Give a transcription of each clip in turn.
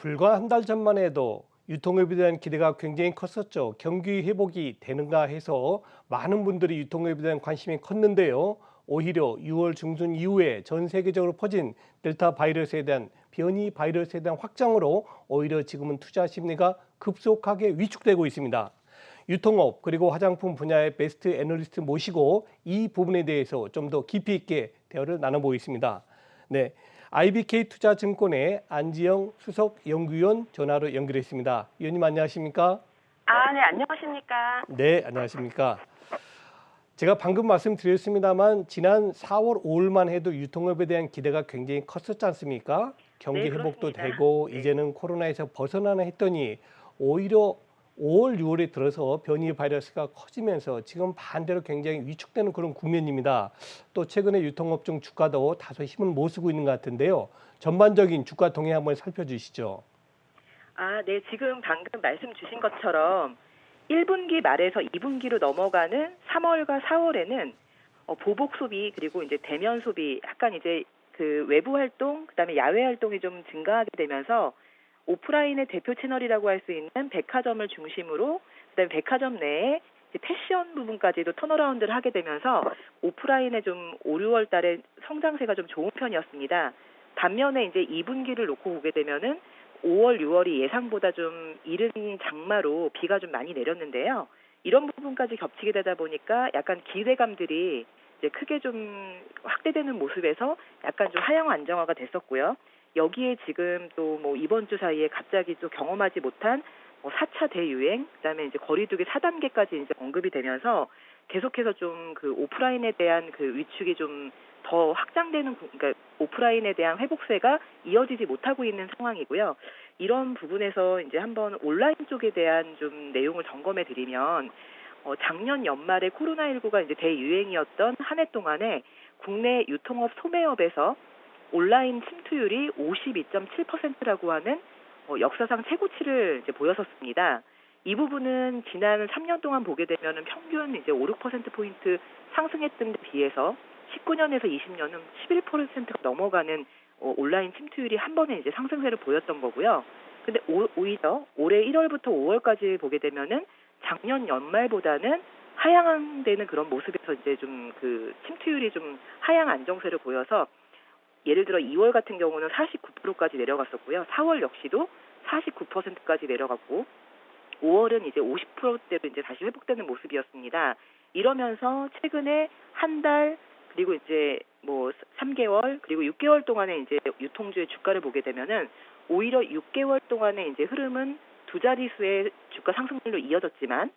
불과 한 달 전만 해도 유통업에 대한 기대가 굉장히 컸었죠. 경기 회복이 되는가 해서 많은 분들이 유통업에 대한 관심이 컸는데요. 오히려 6월 중순 이후에 전 세계적으로 퍼진 델타 바이러스에 대한 변이 바이러스에 대한 확장으로 오히려 지금은 투자 심리가 급속하게 위축되고 있습니다. 유통업 그리고 화장품 분야의 베스트 애널리스트 모시고 이 부분에 대해서 좀 더 깊이 있게 대화를 나눠보겠습니다. 네, IBK 투자증권의 안지영 수석 연구위원 전화로 연결했습니다. 위원님 안녕하십니까? 네, 안녕하십니까. 네, 안녕하십니까? 제가 방금 말씀드렸습니다만 지난 4월 5일만 해도 유통업에 대한 기대가 굉장히 컸었지 않습니까? 네, 경기 회복도 그렇습니다. 되고 네. 이제는 코로나에서 벗어나나 했더니 오히려 5월, 6월에 들어서 변이 바이러스가 커지면서 지금 반대로 굉장히 위축되는 그런 국면입니다. 또 최근에 유통업종 주가도 다소 힘을 못 쓰고 있는 것 같은데요. 전반적인 주가 동향 한번 살펴주시죠. 네, 지금 방금 말씀 주신 것처럼 1분기 말에서 2분기로 넘어가는 3월과 4월에는 보복 소비 그리고 이제 대면 소비 약간 이제 그 외부 활동 그다음에 야외 활동이 좀 증가하게 되면서 오프라인의 대표 채널이라고 할 수 있는 백화점을 중심으로 그다음에 백화점 내에 이제 패션 부분까지도 턴어라운드를 하게 되면서 오프라인에 좀 5, 6월 달에 성장세가 좀 좋은 편이었습니다. 반면에 이제 2분기를 놓고 보게 되면은 5월, 6월이 예상보다 좀 이른 장마로 비가 좀 많이 내렸는데요. 이런 부분까지 겹치게 되다 보니까 약간 기대감들이 이제 크게 좀 확대되는 모습에서 약간 좀 하향 안정화가 됐었고요. 여기에 지금 또 뭐 이번 주 사이에 갑자기 또 경험하지 못한 4차 대유행, 그다음에 이제 거리두기 4단계까지 이제 언급이 되면서 계속해서 좀 그 오프라인에 대한 그 위축이 좀 더 확장되는, 그러니까 오프라인에 대한 회복세가 이어지지 못하고 있는 상황이고요. 이런 부분에서 이제 한번 온라인 쪽에 대한 좀 내용을 점검해 드리면, 작년 연말에 코로나19가 이제 대유행이었던 한 해 동안에 국내 유통업 소매업에서 온라인 침투율이 52.7%라고 하는 역사상 최고치를 이제 보였었습니다. 이 부분은 지난 3년 동안 보게 되면은 평균 이제 5, 6%포인트 상승했던 데 비해서 19년에서 20년은 11%가 넘어가는 온라인 침투율이 한 번에 이제 상승세를 보였던 거고요. 근데 오히려 올해 1월부터 5월까지 보게 되면은 작년 연말보다는 하향되는 그런 모습에서 이제 좀 그 침투율이 좀 하향 안정세를 보여서, 예를 들어 2월 같은 경우는 49%까지 내려갔었고요. 4월 역시도 49%까지 내려갔고 5월은 이제 50%대로 이제 다시 회복되는 모습이었습니다. 이러면서 최근에 한 달 그리고 이제 뭐 3개월 그리고 6개월 동안의 이제 유통주의 주가를 보게 되면은 오히려 6개월 동안의 이제 흐름은 두 자릿수의 주가 상승률로 이어졌지만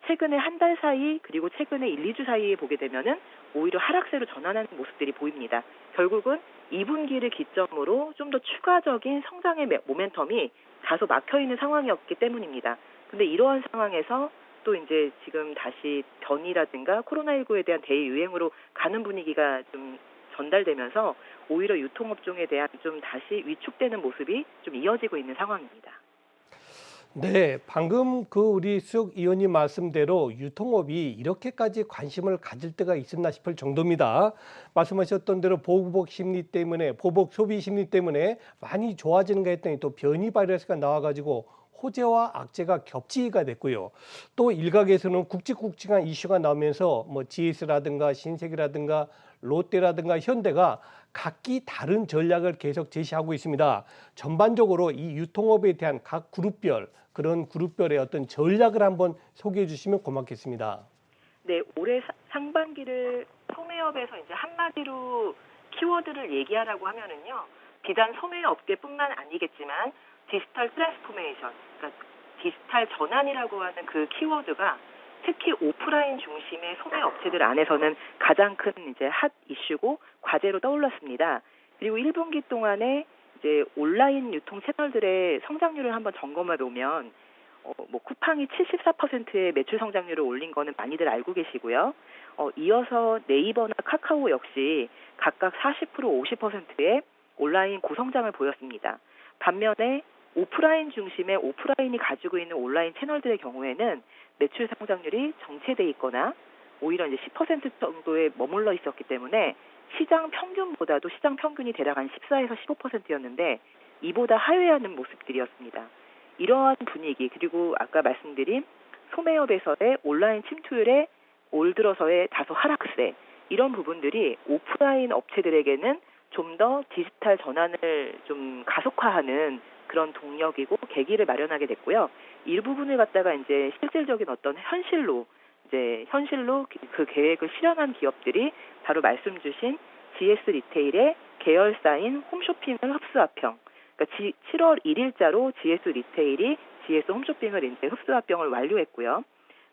최근에 한 달 사이 그리고 최근에 1, 2주 사이에 보게 되면은 오히려 하락세로 전환하는 모습들이 보입니다. 결국은 2분기를 기점으로 좀 더 추가적인 성장의 모멘텀이 다소 막혀있는 상황이었기 때문입니다. 근데 이러한 상황에서 또 이제 지금 다시 변이라든가 코로나19에 대한 대유행으로 가는 분위기가 좀 전달되면서 오히려 유통업종에 대한 좀 다시 위축되는 모습이 좀 이어지고 있는 상황입니다. 네, 방금 그 우리 수석 의원님 말씀대로 유통업이 이렇게까지 관심을 가질 때가 있었나 싶을 정도입니다. 말씀하셨던 대로 보복 심리 때문에, 보복 소비 심리 때문에 많이 좋아지는가 했더니 또 변이 바이러스가 나와가지고 호재와 악재가 겹치기가 됐고요. 또 일각에서는 굵직굵직한 이슈가 나오면서 뭐 GS라든가 신세계라든가 롯데라든가 현대가 각기 다른 전략을 계속 제시하고 있습니다. 전반적으로 이 유통업에 대한 각 그룹별, 그런 그룹별의 어떤 전략을 한번 소개해 주시면 고맙겠습니다. 네, 올해 상반기를 소매업에서 이제 한마디로 키워드를 얘기하라고 하면은요, 비단 소매업계뿐만 아니겠지만 디지털 트랜스포메이션, 그러니까 디지털 전환이라고 하는 그 키워드가 특히 오프라인 중심의 소매 업체들 안에서는 가장 큰 이제 핫 이슈고 과제로 떠올랐습니다. 그리고 1분기 동안에 이제 온라인 유통 채널들의 성장률을 한번 점검해 보면 뭐 쿠팡이 74%의 매출 성장률을 올린 거는 많이들 알고 계시고요. 이어서 네이버나 카카오 역시 각각 40%, 50%의 온라인 고성장을 보였습니다. 반면에 오프라인 중심의 오프라인이 가지고 있는 온라인 채널들의 경우에는 매출 성장률이 정체돼 있거나 오히려 이제 10% 정도에 머물러 있었기 때문에 시장 평균보다도 시장 평균이 대략 한 14에서 15%였는데 이보다 하회하는 모습들이었습니다. 이러한 분위기 그리고 아까 말씀드린 소매업에서의 온라인 침투율에 올 들어서의 다소 하락세 이런 부분들이 오프라인 업체들에게는 좀 더 디지털 전환을 좀 가속화하는 그런 동력이고 계기를 마련하게 됐고요. 일부분을 갖다가 이제 실질적인 어떤 현실로 그 계획을 실현한 기업들이 바로 말씀 주신 GS 리테일의 계열사인 홈쇼핑을 흡수합병. 그러니까 7월 1일자로 GS 리테일이 GS 홈쇼핑을 이제 흡수합병을 완료했고요.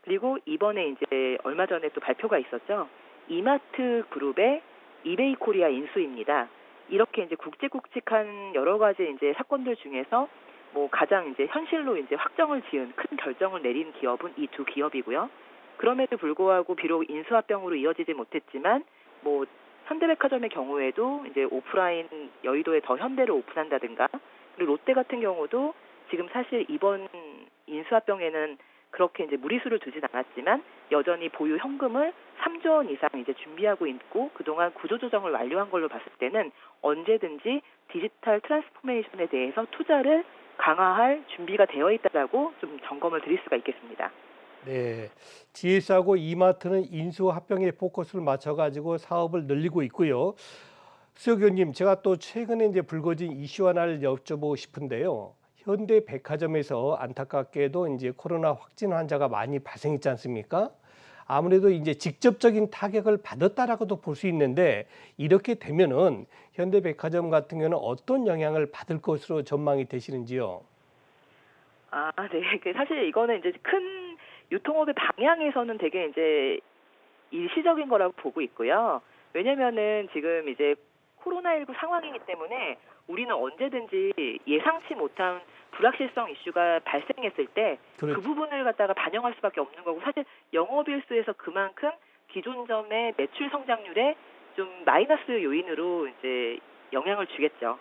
그리고 이번에 이제 얼마 전에 또 발표가 있었죠. 이마트 그룹의 이베이 코리아 인수입니다. 이렇게 이제 굵직굵직한 여러 가지 이제 사건들 중에서 뭐 가장 이제 현실로 이제 확정을 지은 큰 결정을 내린 기업은 이 두 기업이고요. 그럼에도 불구하고 비록 인수합병으로 이어지지 못했지만 뭐 현대백화점의 경우에도 이제 오프라인 여의도에 더 현대를 오픈한다든가 그리고 롯데 같은 경우도 지금 사실 이번 인수합병에는 그렇게 이제 무리수를 두진 않았지만 여전히 보유 현금을 3조 원 이상 이제 준비하고 있고 그동안 구조조정을 완료한 걸로 봤을 때는 언제든지 디지털 트랜스포메이션에 대해서 투자를 강화할 준비가 되어 있다라고 좀 점검을 드릴 수가 있겠습니다. 네, GS하고 이마트는 인수 합병에 포커스를 맞춰가지고 사업을 늘리고 있고요. 수혁 의원님, 제가 또 최근에 이제 불거진 이슈 하나를 여쭤보고 싶은데요. 현대백화점에서 안타깝게도 이제 코로나 확진 환자가 많이 발생했지 않습니까? 아무래도 이제 직접적인 타격을 받았다라고도 볼 수 있는데 이렇게 되면은 현대백화점 같은 경우는 어떤 영향을 받을 것으로 전망이 되시는지요? 아, 네. 사실 이거는 이제 큰 유통업의 방향에서는 되게 이제 일시적인 거라고 보고 있고요. 왜냐면은 지금 이제 코로나19 상황이기 때문에 우리는 언제든지 예상치 못한 불확실성 이슈가 발생했을 때 그 그렇죠. 부분을 갖다가 반영할 수밖에 없는 거고 사실 영업일수에서 그만큼 기존점의 매출 성장률에 좀 마이너스 요인으로 이제 영향을 주겠죠.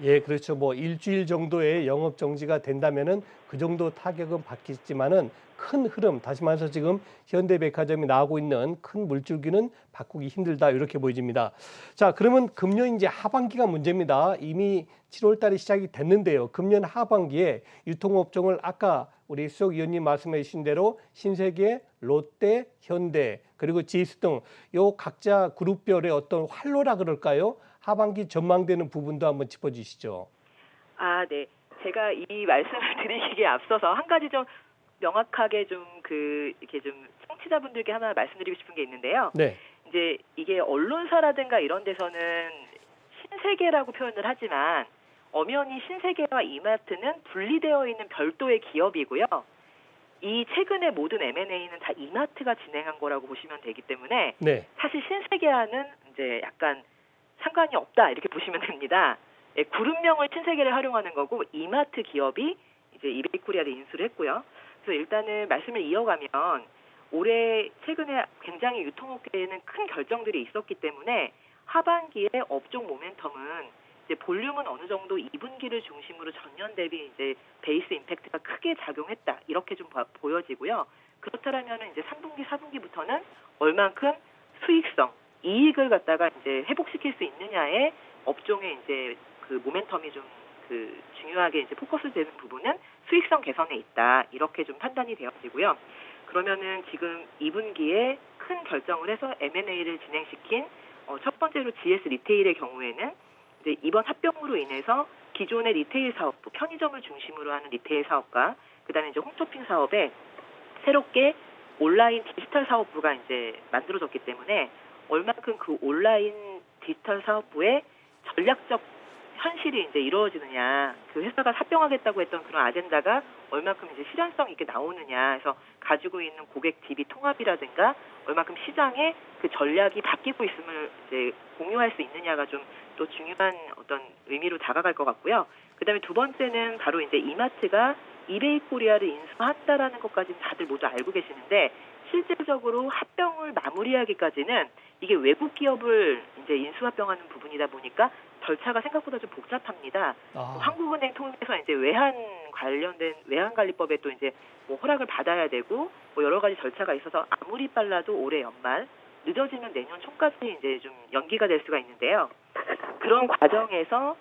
예, 그렇죠. 뭐 일주일 정도의 영업 정지가 된다면은 그 정도 타격은 받겠지만은 큰 흐름, 다시 말해서 지금 현대백화점이 나오고 있는 큰 물줄기는 바꾸기 힘들다 이렇게 보여집니다. 자, 그러면 금년 이제 하반기가 문제입니다. 이미 7월 달에 시작이 됐는데요. 금년 하반기에 유통업종을 아까 우리 수석 위원님 말씀해 주신 대로 신세계, 롯데, 현대 그리고 GS 등 요 각자 그룹별의 어떤 활로라 그럴까요? 하반기 전망되는 부분도 한번 짚어주시죠. 아, 네. 제가 이 말씀을 드리기에 앞서서 한 가지 좀 명확하게 좀 이렇게 좀 청취자분들께 하나 말씀드리고 싶은 게 있는데요. 네, 이제 이게 언론사라든가 이런 데서는 신세계라고 표현을 하지만 엄연히 신세계와 이마트는 분리되어 있는 별도의 기업이고요. 이 최근의 모든 M&A는 다 이마트가 진행한 거라고 보시면 되기 때문에 네, 사실 신세계와는 이제 약간 상관이 없다 이렇게 보시면 됩니다. 예, 그룹명을 신세계를 활용하는 거고 이마트 기업이 이제 이베이코리아를 인수를 했고요. 그래서 일단은 말씀을 이어가면 올해 최근에 굉장히 유통업계에는 큰 결정들이 있었기 때문에 하반기에 업종 모멘텀은 이제 볼륨은 어느 정도 2분기를 중심으로 전년 대비 이제 베이스 임팩트가 크게 작용했다 이렇게 좀 보여지고요. 그렇다면 이제 3분기, 4분기부터는 얼만큼 수익성, 이익을 갖다가 이제 회복시킬 수 있느냐에 업종의 이제 그 모멘텀이 좀 중요하게 이제 포커스 되는 부분은 수익성 개선에 있다 이렇게 좀 판단이 되어지고요. 그러면은 지금 2분기에 큰 결정을 해서 M&A를 진행시킨 첫 번째로 GS 리테일의 경우에는 이제 이번 합병으로 인해서 기존의 리테일 사업부, 편의점을 중심으로 하는 리테일 사업과 그다음에 이제 홈쇼핑 사업에 새롭게 온라인 디지털 사업부가 이제 만들어졌기 때문에 얼만큼 그 온라인 디지털 사업부의 전략적 현실이 이제 이루어지느냐, 그 회사가 합병하겠다고 했던 그런 아젠다가 얼만큼 이제 실현성 있게 나오느냐, 해서 가지고 있는 고객 DB 통합이라든가 얼만큼 시장에 그 전략이 바뀌고 있음을 이제 공유할 수 있느냐가 좀 또 중요한 어떤 의미로 다가갈 것 같고요. 그다음에 두 번째는 바로 이제 이마트가 이베이 코리아를 인수한다라는 것까지는 다들 모두 알고 계시는데 실질적으로 합병을 마무리하기까지는 이게 외국 기업을 이제 인수합병하는 부분이다 보니까 절차가 생각보다 좀 복잡합니다. 아, 한국은행 통해서 이제 외환관리법에 또 이제 뭐 허락을 받아야 되고 뭐 여러 가지 절차가 있어서 아무리 빨라도 올해 연말 늦어지면 내년 초까지 이제 좀 연기가 될 수가 있는데요. 그런 과정에서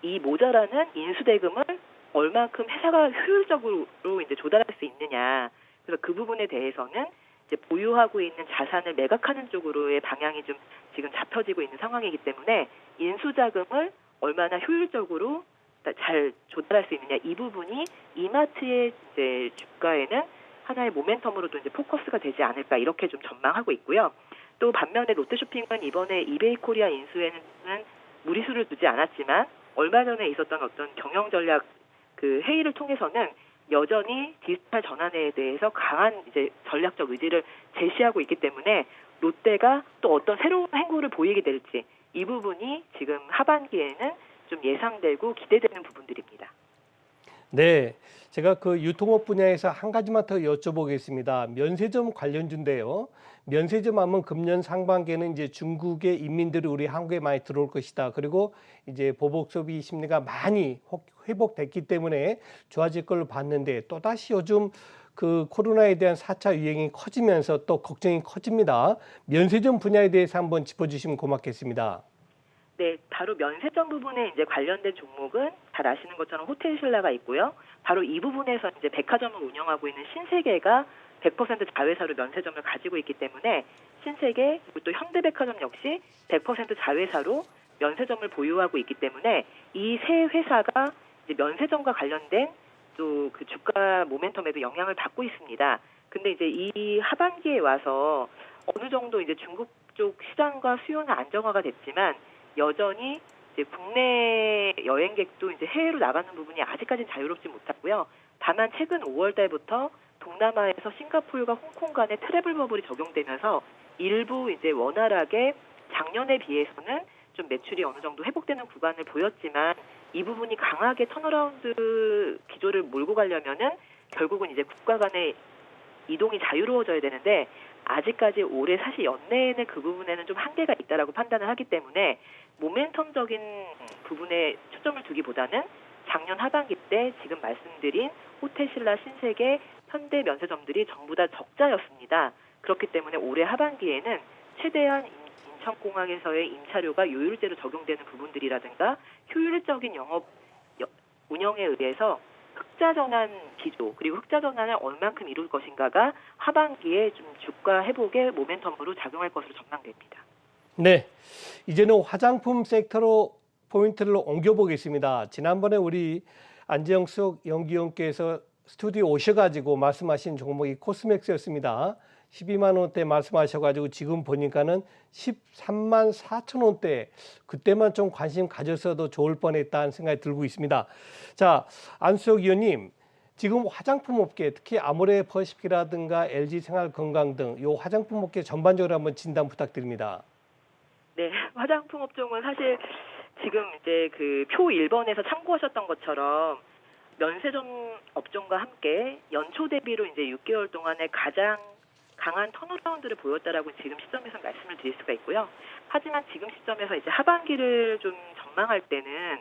이 모자라는 인수대금을 얼마큼 회사가 효율적으로 이제 조달할 수 있느냐. 그래서 그 부분에 대해서는 이제 보유하고 있는 자산을 매각하는 쪽으로의 방향이 좀 지금 잡혀지고 있는 상황이기 때문에 인수자금을 얼마나 효율적으로 잘 조달할 수 있느냐, 이 부분이 이마트의 이제 주가에는 하나의 모멘텀으로도 이제 포커스가 되지 않을까, 이렇게 좀 전망하고 있고요. 또 반면에 롯데쇼핑은 이번에 이베이 코리아 인수에는 무리수를 두지 않았지만 얼마 전에 있었던 어떤 경영 전략 그 회의를 통해서는 여전히 디지털 전환에 대해서 강한 이제 전략적 의지를 제시하고 있기 때문에 롯데가 또 어떤 새로운 행보를 보이게 될지, 이 부분이 지금 하반기에는 좀 예상되고 기대되는 부분들입니다. 네, 제가 그 유통업 분야에서 한 가지만 더 여쭤보겠습니다. 면세점 관련주인데요. 면세점 하면 금년 상반기에는 이제 중국의 인민들이 우리 한국에 많이 들어올 것이다. 그리고 이제 보복 소비 심리가 많이 회복됐기 때문에 좋아질 걸로 봤는데, 또다시 요즘 그 코로나에 대한 4차 유행이 커지면서 또 걱정이 커집니다. 면세점 분야에 대해서 한번 짚어주시면 고맙겠습니다. 네, 바로 면세점 부분에 이제 관련된 종목은 잘 아시는 것처럼 호텔신라가 있고요. 바로 이 부분에서 이제 백화점을 운영하고 있는 신세계가 100% 자회사로 면세점을 가지고 있기 때문에 신세계, 그리고 또 현대백화점 역시 100% 자회사로 면세점을 보유하고 있기 때문에 이 세 회사가 이제 면세점과 관련된 또 그 주가 모멘텀에도 영향을 받고 있습니다. 근데 이제 이 하반기에 와서 어느 정도 이제 중국 쪽 시장과 수요는 안정화가 됐지만 여전히 이제 국내 여행객도 이제 해외로 나가는 부분이 아직까지는 자유롭지 못하고요. 다만 최근 5월 달부터 동남아에서 싱가포르와 홍콩 간의 트래블 버블이 적용되면서 일부 이제 원활하게 작년에 비해서는 좀 매출이 어느 정도 회복되는 구간을 보였지만, 이 부분이 강하게 턴어라운드 기조를 몰고 가려면은 결국은 이제 국가 간의 이동이 자유로워져야 되는데, 아직까지 올해 사실 연내에는 그 부분에는 좀 한계가 있다라고 판단을 하기 때문에 모멘텀적인 부분에 초점을 두기보다는 작년 하반기 때 지금 말씀드린 호텔신라, 신세계, 현대 면세점들이 전부 다 적자였습니다. 그렇기 때문에 올해 하반기에는 최대한 인천공항에서의 임차료가 요율제로 적용되는 부분들이라든가 효율적인 영업 운영에 의해서 흑자 전환 기조, 그리고 흑자 전환을 얼만큼 이룰 것인가가 하반기에 좀 주가 회복의 모멘텀으로 작용할 것으로 전망됩니다. 네, 이제는 화장품 섹터로 포인트를 옮겨보겠습니다. 지난번에 우리 안재영 수석 연기원께서 스튜디오 오셔가지고 말씀하신 종목이 코스맥스였습니다. 12만 원대 말씀하셔가지고 지금 보니까는 13만 4천 원대, 그때만 좀 관심 가졌어도 좋을 뻔했다는 생각이 들고 있습니다. 자, 안수석 위원님, 지금 화장품 업계, 특히 아모레퍼시픽이라든가 LG생활건강 등 이 화장품 업계 전반적으로 한번 진단 부탁드립니다. 네, 화장품 업종은 사실 지금 이제 그 표 1번에서 참고하셨던 것처럼 면세점 업종과 함께 연초 대비로 이제 6개월 동안에 가장 강한 턴어라운드를 보였다라고 지금 시점에서 말씀을 드릴 수가 있고요. 하지만 지금 시점에서 이제 하반기를 좀 전망할 때는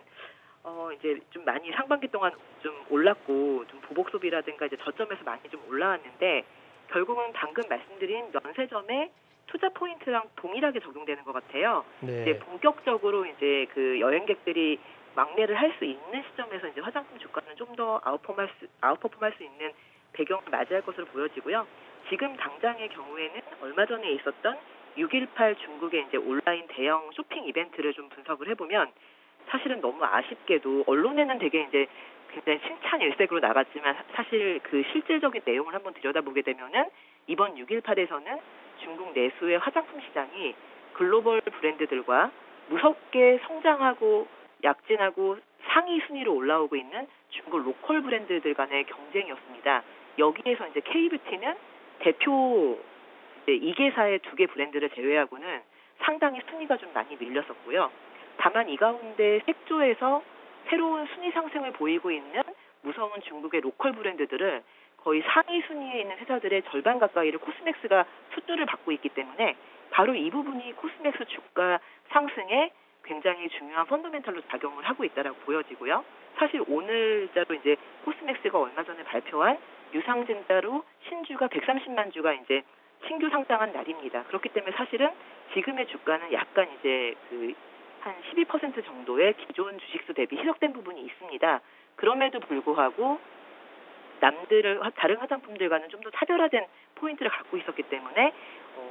이제 좀 많이 상반기 동안 좀 올랐고 좀 보복 소비라든가 이제 저점에서 많이 좀 올라왔는데, 결국은 방금 말씀드린 면세점의 투자 포인트랑 동일하게 적용되는 것 같아요. 네. 이제 본격적으로 이제 그 여행객들이 막례를 할 수 있는 시점에서 이제 화장품 주가는 좀 더 아웃퍼폼할 수 있는 배경을 맞이할 것으로 보여지고요. 지금 당장의 경우에는 얼마 전에 있었던 6.18 중국의 이제 온라인 대형 쇼핑 이벤트를 좀 분석을 해보면, 사실은 너무 아쉽게도 언론에는 되게 이제 굉장히 칭찬 일색으로 나갔지만 사실 그 실질적인 내용을 한번 들여다보게 되면은 이번 6.18에서는 중국 내수의 화장품 시장이 글로벌 브랜드들과 무섭게 성장하고 약진하고 상위 순위로 올라오고 있는 중국 로컬 브랜드들 간의 경쟁이었습니다. 여기에서 이제 K뷰티는 대표 이제 2개사의 2개 브랜드를 제외하고는 상당히 순위가 좀 많이 밀렸었고요. 다만 이 가운데 색조에서 새로운 순위 상승을 보이고 있는 무서운 중국의 로컬 브랜드들을 거의 상위 순위에 있는 회사들의 절반 가까이를 코스맥스가 수주를 받고 있기 때문에 바로 이 부분이 코스맥스 주가 상승에 굉장히 중요한 펀더멘털로 작용을 하고 있다라고 보여지고요. 사실 오늘자로 이제 코스맥스가 얼마 전에 발표한 유상증자로 신주가 130만 주가 이제 신규 상장한 날입니다. 그렇기 때문에 사실은 지금의 주가는 약간 이제 그 한 12% 정도의 기존 주식수 대비 희석된 부분이 있습니다. 그럼에도 불구하고 다른 화장품들과는 좀 더 차별화된 포인트를 갖고 있었기 때문에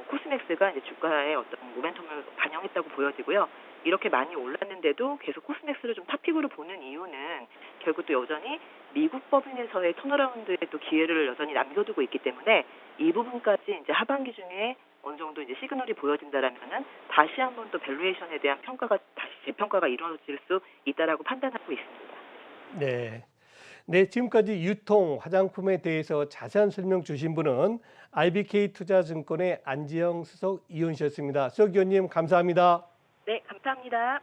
코스맥스가 이제 주가의 어떤 모멘텀을 반영했다고 보여지고요. 이렇게 많이 올랐는데도 계속 코스맥스를 좀 탑픽으로 보는 이유는 결국 또 여전히 미국 법인에서의 턴어라운드에 또 기회를 여전히 남겨두고 있기 때문에 이 부분까지 이제 하반기 중에 어느 정도 이제 시그널이 보여진다라면은 다시 한번 또 밸류에이션에 대한 다시 재평가가 이루어질 수 있다라고 판단하고 있습니다. 네. 네, 지금까지 유통 화장품에 대해서 자세한 설명 주신 분은 IBK 투자증권의 안지영 수석 이원씨였습니다. 수석 위원님 감사합니다. 네, 감사합니다.